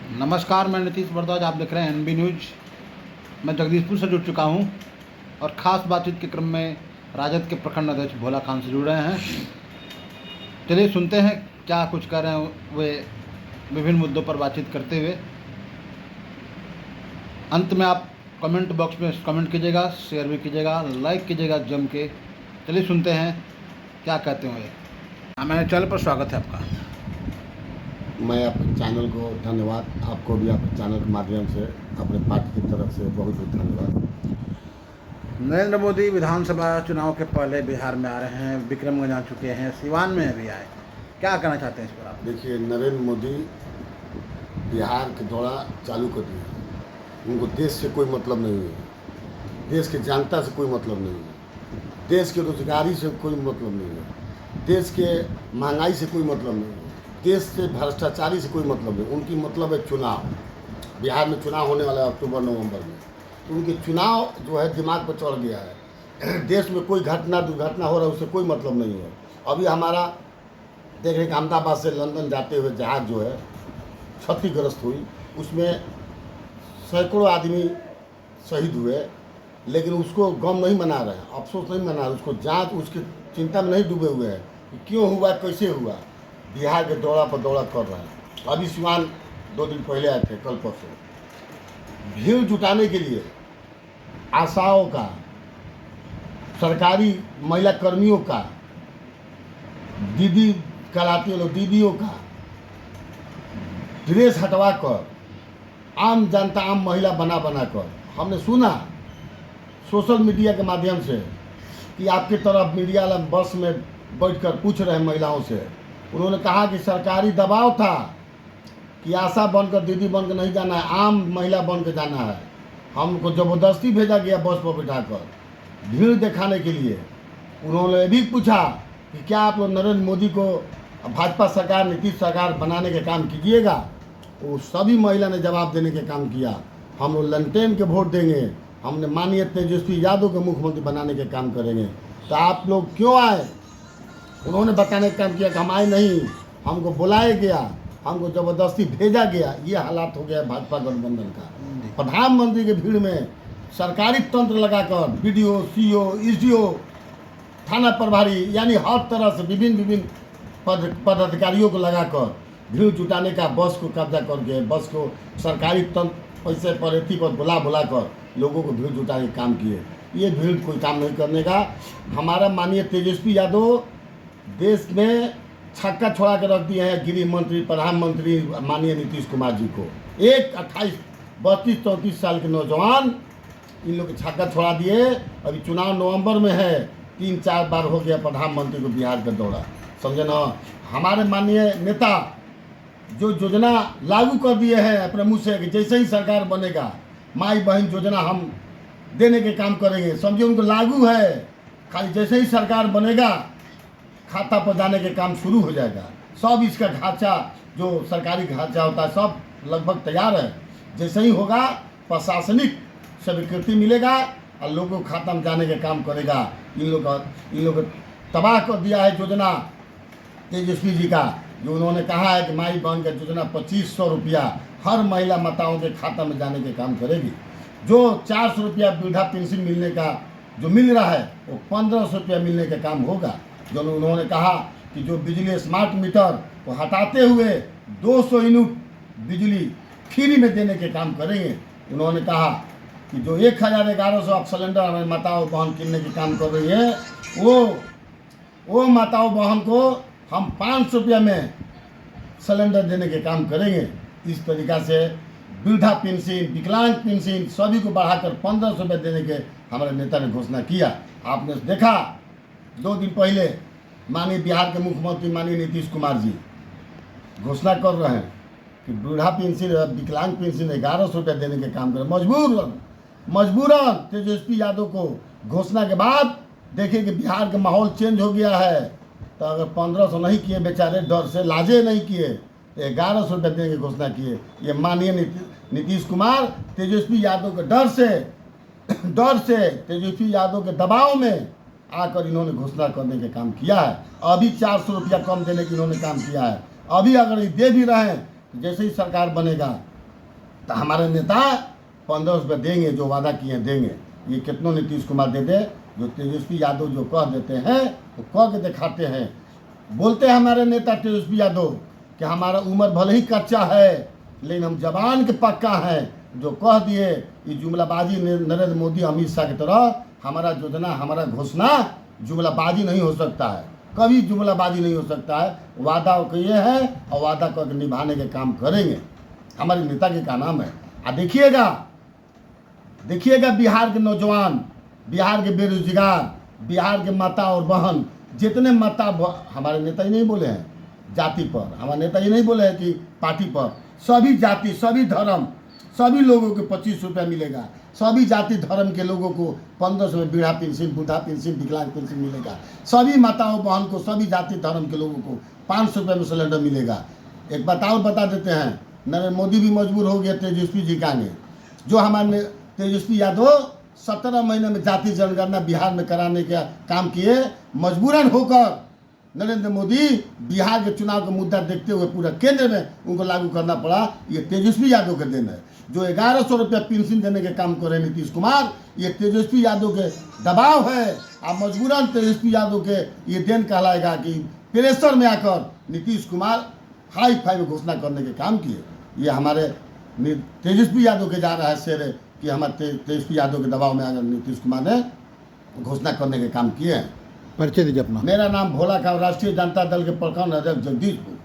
नमस्कार, मैं नीतीश भारद्वाज। आप देख रहे हैं एनबी न्यूज। मैं जगदीशपुर से जुड़ चुका हूं और ख़ास बातचीत के क्रम में राजद के प्रखंड अध्यक्ष भोला खान से जुड़ रहे हैं। चलिए सुनते हैं क्या कुछ कर रहे हैं वे विभिन्न मुद्दों पर बातचीत करते हुए। अंत में आप कमेंट बॉक्स में कमेंट कीजिएगा, शेयर भी कीजिएगा, लाइक कीजिएगा जम के। चलिए सुनते हैं क्या कहते हैं। मेरे चैनल पर स्वागत है आपका। मैं आपके चैनल को धन्यवाद, आपको भी आपके चैनल के माध्यम से अपने पार्टी की तरफ से बहुत बहुत धन्यवाद। नरेंद्र मोदी विधानसभा चुनाव के पहले बिहार में आ रहे हैं, विक्रमगंज आ चुके हैं, सिवान में भी आए। क्या कहना चाहते हैं इस पर आप? देखिए, नरेंद्र मोदी बिहार के दौरा चालू कर दिए। उनको देश से कोई मतलब नहीं है, देश के जनता से कोई मतलब नहीं है, देश के रोजगारी से कोई मतलब नहीं है, देश के महंगाई से कोई मतलब नहीं है, देश से भ्रष्टाचारी से कोई मतलब नहीं। उनकी मतलब है चुनाव। बिहार में चुनाव होने वाला है अक्टूबर नवंबर में, तो उनके चुनाव जो है दिमाग पर चढ़ गया है। देश में कोई घटना दुर्घटना हो रहा है उससे कोई मतलब नहीं है। अभी हमारा देख रहे हैं कि अहमदाबाद से लंदन जाते हुए जहाज़ जो है क्षतिग्रस्त हुई, उसमें सैकड़ों आदमी शहीद हुए, लेकिन उसको गम नहीं मना रहे हैं, अफसोस नहीं मना रहे, उसको जांच उसकी चिंता में नहीं डूबे हुए हैं कि क्यों हुआ, कैसे हुआ। बिहार के दौरा पर दौरा कर रहे हैं। अभी सिवान 2 दिन पहले आए थे, कल परसों। भीड़ जुटाने के लिए आशाओं का, सरकारी महिला कर्मियों का, दीदी कहलाती लोग दीदियों का ड्रेस हटवा कर आम जनता, आम महिला बना कर हमने सुना सोशल मीडिया के माध्यम से कि आपकी तरफ मीडिया वाला बस में बैठकर पूछ रहे हैं महिलाओं से। उन्होंने कहा कि सरकारी दबाव था कि आशा बनकर, दीदी बनकर नहीं जाना है, आम महिला बन कर जाना है। हमको ज़बरदस्ती भेजा गया बस पर बिठाकर भीड़ दिखाने के लिए। उन्होंने भी पूछा कि क्या आप लोग नरेंद्र मोदी को भाजपा सरकार, नीतीश सरकार बनाने के काम कीजिएगा। वो सभी महिला ने जवाब देने के काम किया, हम लोग लंटेन के वोट देंगे, हमने माननीय तेजस्वी यादव को मुख्यमंत्री बनाने के काम करेंगे। तो आप लोग क्यों आए? उन्होंने बताने का काम किया कि हम आए नहीं, हमको बुलाया गया, हमको ज़बरदस्ती भेजा गया। ये हालात हो गया भाजपा गठबंधन का। प्रधानमंत्री के भीड़ में सरकारी तंत्र लगाकर बीडीओ, सीओ, ईसीओ, थाना प्रभारी, यानी हर तरह से विभिन्न पदाधिकारियों को लगाकर भीड़ जुटाने का, बस को कब्जा करके, बस को सरकारी तंत्र पैसे पर एथी पर बुला कर लोगों को भीड़ जुटाने का काम किए। ये भीड़ कोई काम नहीं करने का। हमारा माननीय तेजस्वी यादव देश में छक्का छोड़ा कर रख दिए हैं गृह मंत्री, प्रधानमंत्री माननीय नीतीश कुमार जी को। एक 28, 32, 34 साल के नौजवान, इन लोग छक्का छोड़ा दिए। अभी चुनाव नवंबर में है, 3-4 बार हो गया प्रधानमंत्री को बिहार का दौरा, समझे ना। हमारे माननीय नेता जो योजना लागू कर दिए हैं अपने मुँह से कि जैसे ही सरकार बनेगा माई बहन योजना हम देने के काम करेंगे, समझे उनको लागू है। खाली जैसे ही सरकार बनेगा खाता पर जाने के काम शुरू हो जाएगा। सब इसका ढांचा, जो सरकारी ढांचा होता है, सब लगभग तैयार है। जैसे ही होगा प्रशासनिक स्वीकृति मिलेगा और लोगों को खाता में जाने के काम करेगा। इन लोग तबाह कर दिया है योजना तेजस्वी जी का, जो उन्होंने कहा है कि माई बहन का योजना 2500 रुपया हर महिला माताओं के खाता में जाने के काम करेगी। जो 400 रुपया वृद्धा पेंशन मिलने का जो मिल रहा है वो 1500 रुपया मिलने का काम होगा। जो उन्होंने कहा कि जो बिजली स्मार्ट मीटर को हटाते हुए 200 यूनिट बिजली फ्री में देने के काम करेंगे। उन्होंने कहा कि जो 1100 आप सिलेंडर हमारे माताओं बहन किनने के काम कर रही है, वो माताओं बहन को हम 500 रुपया में सिलेंडर देने के काम करेंगे। इस तरीक़ा से वृद्धा पेंशन, विकलांग पेंशन सभी को बढ़ाकर 1500 रुपये देने के हमारे नेता ने घोषणा किया। आपने देखा 2 दिन पहले माननीय बिहार के मुख्यमंत्री माननीय नीतीश कुमार जी घोषणा कर रहे हैं कि वृद्धा पेंशन, विकलांग पेंशन 1100 रुपये देने के काम करें। मजबूरन तेजस्वी यादव को घोषणा के बाद देखिए कि बिहार का माहौल चेंज हो गया है। तो अगर 1500 नहीं किए बेचारे, डर से लाजे नहीं किए, तो 1100 रुपये देने की घोषणा किए। ये माननीय नीतीश कुमार तेजस्वी यादव के डर से तेजस्वी यादव के दबाव में आकर इन्होंने घोषणा करने के काम किया है। अभी 400 रुपया कम देने की इन्होंने काम किया है। अभी अगर ये दे भी रहे हैं तो जैसे ही सरकार बनेगा तो हमारे नेता 15 रुपये देंगे, जो वादा किए हैं देंगे। ये कितनों नीतीश कुमार दे दे, जो तेजस्वी यादव जो कह देते हैं वो कह के दिखाते हैं। बोलते हैं हमारे नेता तेजस्वी यादव कि हमारा उम्र भले ही कच्चा है लेकिन हम जवान के पक्का हैं। जो कह दिए ये जुमलाबाजी नरेंद्र मोदी अमित शाह की तरह, हमारा योजना हमारा घोषणा जुमलाबाजी नहीं हो सकता है, कभी जुमलाबाजी नहीं हो सकता है। वादा किए हैं और वादा करके निभाने के काम करेंगे। हमारे नेता के का नाम है। देखिएगा बिहार के नौजवान, बिहार के बेरोजगार, बिहार के माता और बहन, जितने माता हमारे नेता ही नहीं बोले हैं जाति पर, हमारे नेता ही नहीं बोले हैं कि पार्टी पर, सभी जाति सभी धर्म सभी लोगों को 25 रुपया मिलेगा। सभी जाति धर्म के लोगों को 1500 में बूढ़ा पेंशन, बुढ़ा पेंशन, विकलांग पेंशन मिलेगा। सभी माताओं बहन को, सभी जाति धर्म के लोगों को 500 रुपये में सिलेंडर मिलेगा। एक बात और बता देते हैं, नरेंद्र मोदी भी मजबूर हो गए तेजस्वी जी का ने, जो हमारे तेजस्वी यादव 17 महीने में जाति जनगणना बिहार में कराने का काम किए। मजबूरन होकर नरेंद्र मोदी बिहार के चुनाव का मुद्दा देखते हुए पूरा केंद्र में उनको लागू करना पड़ा। ये तेजस्वी यादव के देन है। जो 1100 रुपया पेंशन देने के काम कर रहे नीतीश कुमार, ये तेजस्वी यादव के दबाव है। अब मजबूरन तेजस्वी यादव के ये देन कहलाएगा कि प्रेशर में आकर नीतीश कुमार हाई फाई घोषणा करने के काम किए। ये हमारे तेजस्वी यादव के जा रहा है शेर कि हमारे तेजस्वी यादव के दबाव में आकर नीतीश कुमार ने घोषणा करने के काम किए हैं। परिचय दीजिए अपना। मेरा नाम भोला का, राष्ट्रीय जनता दल के प्रखंड अध्यक्ष जगदीशपुर।